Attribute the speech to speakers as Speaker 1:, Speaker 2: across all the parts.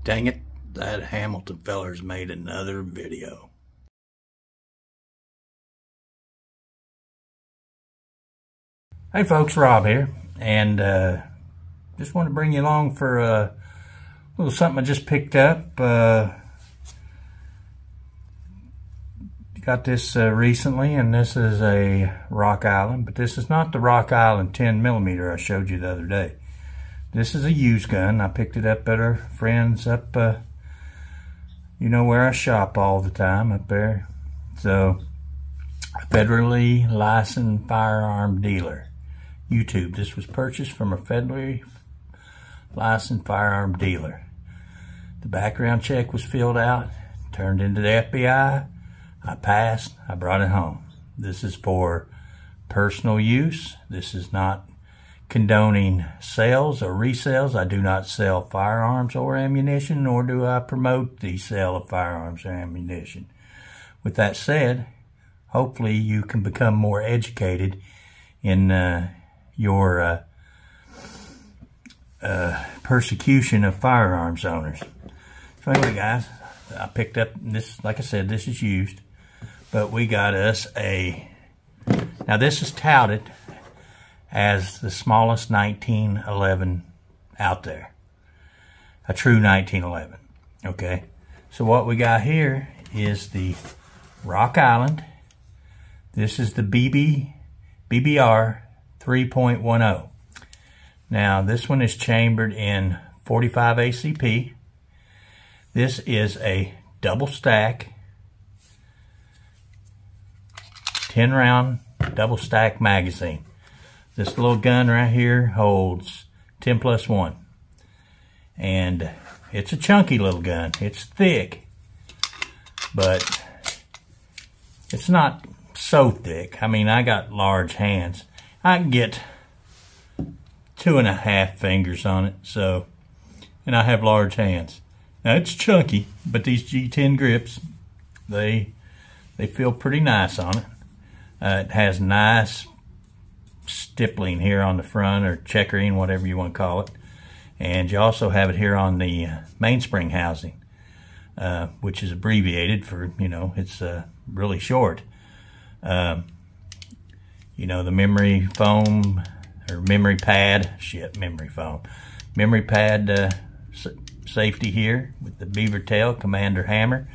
Speaker 1: Dang it, that Hamilton feller's made another video. Hey folks, Rob here, and just want to bring you along for a little something I just picked up. Got this recently, and this is a Rock Island, but this is not the Rock Island 10mm I showed you the other day. This is a used gun. I picked it up at our friends up, you know where I shop all the time, up there. So, a federally licensed firearm dealer. YouTube. This was purchased from a federally licensed firearm dealer. The background check was filled out, turned into the FBI. I passed. I brought it home. This is for personal use. This is not condoning sales or resales. I do not sell firearms or ammunition, nor do I promote the sale of firearms or ammunition. With that said, hopefully you can become more educated in your persecution of firearms owners. So anyway, guys, I picked up this. Like I said, this is used, but we got us a. Now this is touted as the smallest 1911 out there. A true 1911. Okay. So what we got here is the Rock Island. This is the BBR 3.10. Now this one is chambered in 45 ACP. This is a double stack 10 round double stack magazine. This little gun right here holds 10+1. And it's a chunky little gun. It's thick, but it's not so thick. I mean, I got large hands. I can get 2.5 fingers on it, so, and I have large hands. Now it's chunky, but these G10 grips, they feel pretty nice on it. It has nice stippling here on the front, or checkering, whatever you want to call it. And you also have it here on the mainspring housing, which is abbreviated for, you know, it's really short. You know, the memory foam, or memory pad, memory pad safety here with the beaver tail commander hammer.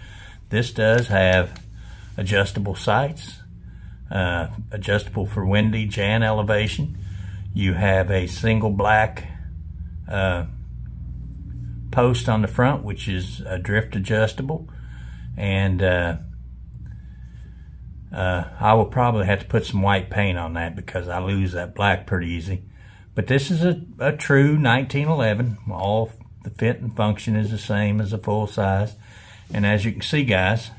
Speaker 1: This does have adjustable sights. Adjustable for windage and elevation. You have a single black post on the front, which is drift adjustable, and I will probably have to put some white paint on that because I lose that black pretty easy. But this is a true 1911. All the fit and function is the same as a full size, and as you can see, guys,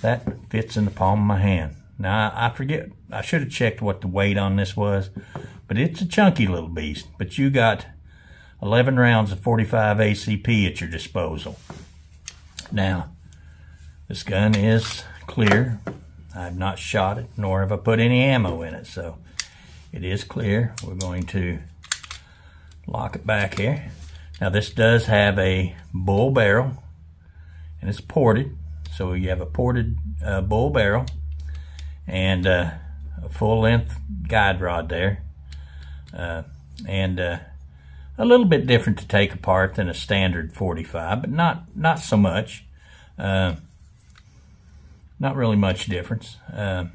Speaker 1: that fits in the palm of my hand. Now, I forget, I should have checked what the weight on this was, but it's a chunky little beast. But you got 11 rounds of 45 ACP at your disposal. Now, this gun is clear. I have not shot it, nor have I put any ammo in it, so it is clear. We're going to lock it back here. Now, this does have a bull barrel, and it's ported. So you have a ported bull barrel, and a full-length guide rod there, and a little bit different to take apart than a standard 45, but not so much. Not really much difference. Now,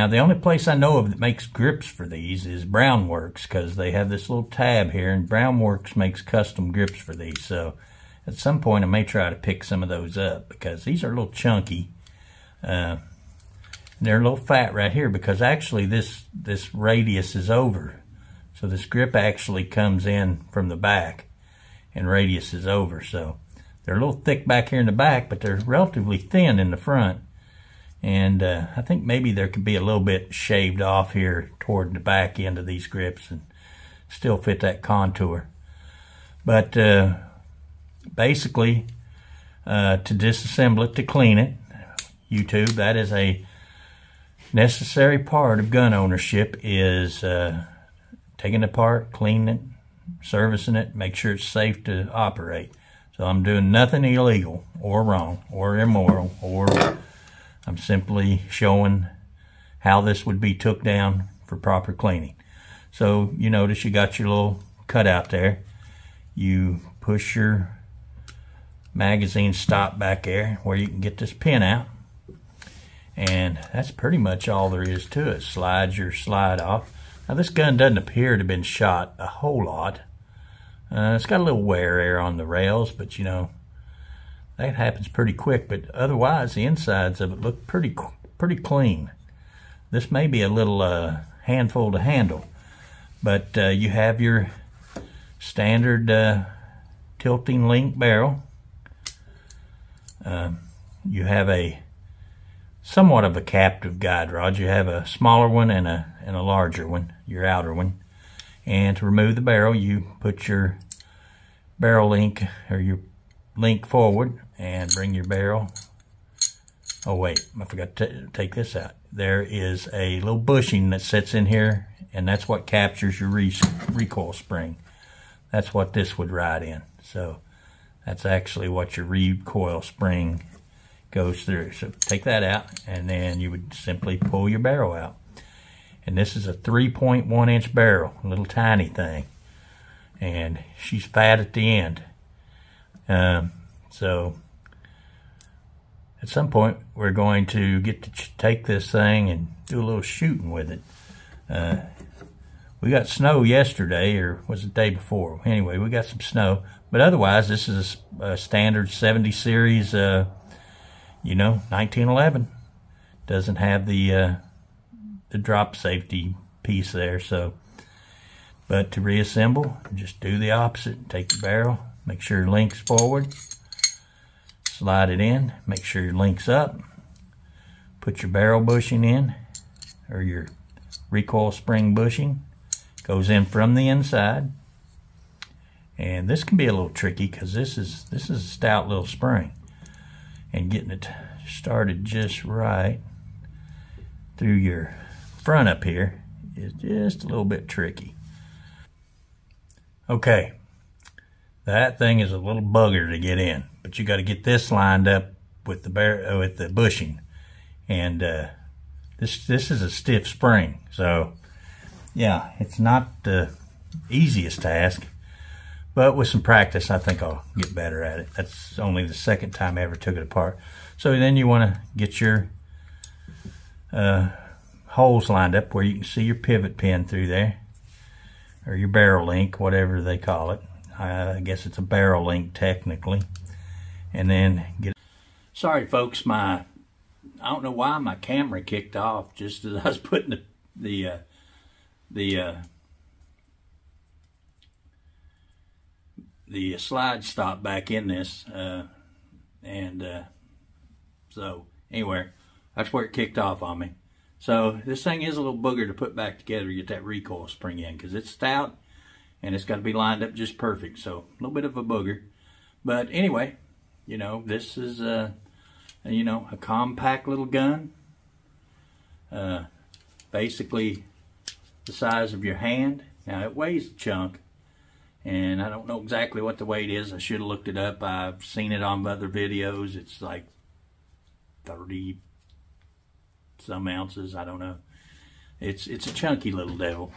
Speaker 1: the only place I know of that makes grips for these is Brown Works, because they have this little tab here, and Brown Works makes custom grips for these. So at some point I may try to pick some of those up, because these are a little chunky. They're a little fat right here, because actually this radius is over. So this grip actually comes in from the back, and radius is over. So they're a little thick back here in the back, but they're relatively thin in the front. And I think maybe there could be a little bit shaved off here toward the back end of these grips and still fit that contour. But basically, to disassemble it, to clean it, YouTube, that is a necessary part of gun ownership, is taking it apart, cleaning it, servicing it, make sure it's safe to operate. So I'm doing nothing illegal or wrong or immoral, or I'm simply showing how this would be took down for proper cleaning. So you notice you got your little cutout there. You push your magazine stop back there where you can get this pin out. And that's pretty much all there is to it. Slide your slide off. Now this gun doesn't appear to have been shot a whole lot. It's got a little wear there on the rails, but you know, that happens pretty quick. But otherwise, the insides of it look pretty clean. This may be a little handful to handle, but you have your standard tilting link barrel. You have a somewhat of a captive guide rod. You have a smaller one and a larger one, your outer one. And to remove the barrel, you put your barrel link or your link forward and bring your barrel. Oh wait, I forgot to take this out. There is a little bushing that sits in here, and that's what captures your recoil spring. That's what this would ride in. So that's actually what your recoil spring goes through. So take that out, and then you would simply pull your barrel out. And this is a 3.1 inch barrel, a little tiny thing. And she's fat at the end. So at some point we're going to get to take this thing and do a little shooting with it. We got snow yesterday, or was it the day before? Anyway, we got some snow. But otherwise, this is a standard 70 series, you know, 1911. Doesn't have the drop safety piece there. So, but to reassemble, just do the opposite. Take the barrel, make sure your link's forward, slide it in, make sure your link's up, put your barrel bushing in, or your recoil spring bushing. Goes in from the inside. And this can be a little tricky because this is a stout little spring, and getting it started just right through your front up here is just a little bit tricky. Okay, that thing is a little bugger to get in, but you got to get this lined up with the bushing, and this is a stiff spring, so yeah, it's not the easiest task, but with some practice I think I'll get better at it. That's only the second time I ever took it apart. So then you want to get your holes lined up where you can see your pivot pin through there, or your barrel link, whatever they call it. I guess it's a barrel link technically. And then get. Sorry folks, I don't know why my camera kicked off just as I was putting the slide stop back in this, so anyway, that's where it kicked off on me. So this thing is a little booger to put back together to get that recoil spring in, because it's stout and it's got to be lined up just perfect. So a little bit of a booger, but anyway, you know, this is you know, a compact little gun, basically the size of your hand. Now it weighs a chunk, and I don't know exactly what the weight is. I should have looked it up. I've seen it on other videos. It's like 30 some ounces. I don't know. It's a chunky little devil.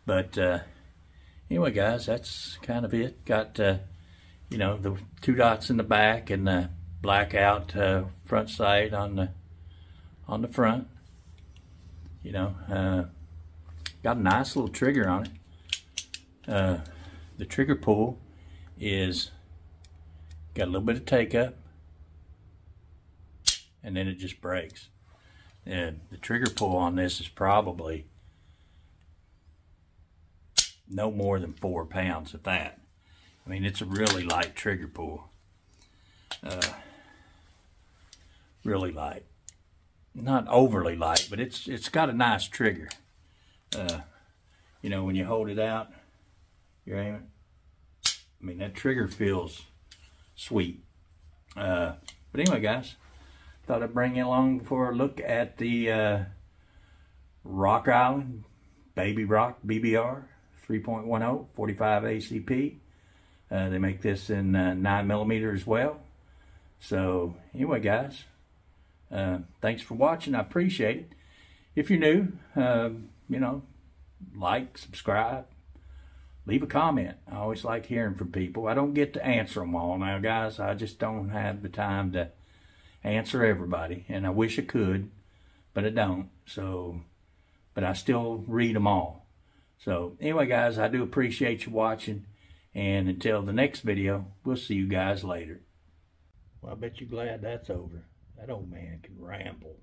Speaker 1: But anyway, guys, that's kind of it. Got you know, the 2 dots in the back and the blackout front sight on the front. You know, got a nice little trigger on it. The trigger pull is got a little bit of take up, and then it just breaks. And the trigger pull on this is probably no more than 4 pounds, if that. I mean, it's a really light trigger pull. Really light. Not overly light, but it's got a nice trigger. You know, when you hold it out, you're aiming. I mean, that trigger feels sweet. But anyway, guys, thought I'd bring you along for a look at the Rock Island Baby Rock BBR 3.10, 45 ACP. They make this in 9mm as well. So anyway, guys, thanks for watching. I appreciate it. If you're new, you know, like, subscribe, leave a comment. I always like hearing from people. I don't get to answer them all now, guys. I just don't have the time to answer everybody, and I wish I could, but I don't. So, but I still read them all. So anyway, guys, I do appreciate you watching, and until the next video, we'll see you guys later. Well, I bet you're glad that's over. That old man can ramble.